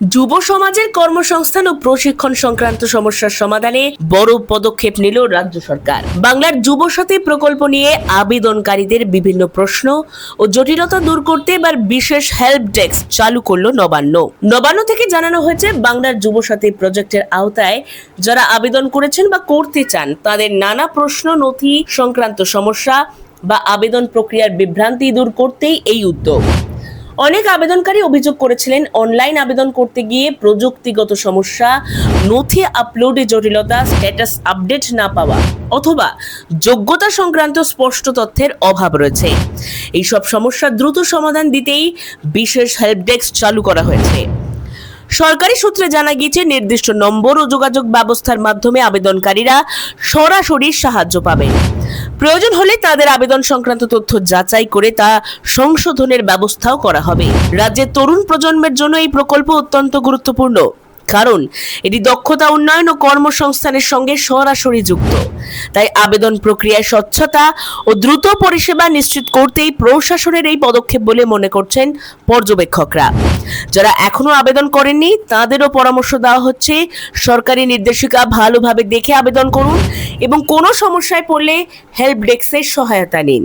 যুব সমাজের কর্মসংস্থান ও প্রশিক্ষণ সংক্রান্ত সমস্যার সমাধানে বড় পদক্ষেপ নিল রাজ্য সরকার। বাংলার যুব সাথী প্রকল্প নিয়ে আবেদনকারীদের বিভিন্ন প্রশ্ন ও জটিলতা দূর করতে এবার বিশেষ হেল্প ডেস্ক চালু করলো নবান্ন থেকে জানানো হয়েছে, বাংলার যুব সাথী প্রজেক্টের আওতায় যারা আবেদন করেছেন বা করতে চান তাদের নানা প্রশ্ন, নথি সংক্রান্ত সমস্যা বা আবেদন প্রক্রিয়ার বিভ্রান্তি দূর করতেই এই উদ্যোগ। অনেক আবেদনকারী অভিযোগ করেছিলেন, অনলাইন আবেদন করতে গিয়ে প্রযুক্তিগত সমস্যা, নথি আপলোডে জটিলতা, স্ট্যাটাস আপডেট না পাওয়া অথবা যোগ্যতা সংক্রান্ত স্পষ্ট তথ্যের অভাব রয়েছে। এই সব সমস্যার দ্রুত সমাধান দিতেই বিশেষ হেল্প ডেস্ক চালু করা হয়েছে। সরকারি সূত্রে জানা গিয়েছে, নির্দিষ্ট নম্বর ও যোগাযোগ ব্যবস্থার মাধ্যমে আবেদনকারীরা সরাসরি সাহায্য পাবেন। প্রয়োজন হলে তাদের আবেদন সংক্রান্ত তথ্য যাচাই করে তা সংশোধনের ব্যবস্থাও করা হবে। রাজ্যের তরুণ প্রজন্মের জন্য এই প্রকল্প অত্যন্ত গুরুত্বপূর্ণ, কারণ এটি দক্ষতা উন্নয়ন ও কর্মসংস্থানের সঙ্গে সরাসরি যুক্ত। তাই আবেদন প্রক্রিয়ায় স্বচ্ছতা ও দ্রুত পরিষেবা নিশ্চিত করতেই প্রশাসনের এই পদক্ষেপ বলে মনে করছেন পর্যবেক্ষকরা। যারা এখনো আবেদন করেননি তাদেরও পরামর্শ দেওয়া হচ্ছে, সরকারি নির্দেশিকা ভালোভাবে দেখে আবেদন করুন এবং কোনো সমস্যায় পড়লে হেল্প ডেস্কের সহায়তা নিন।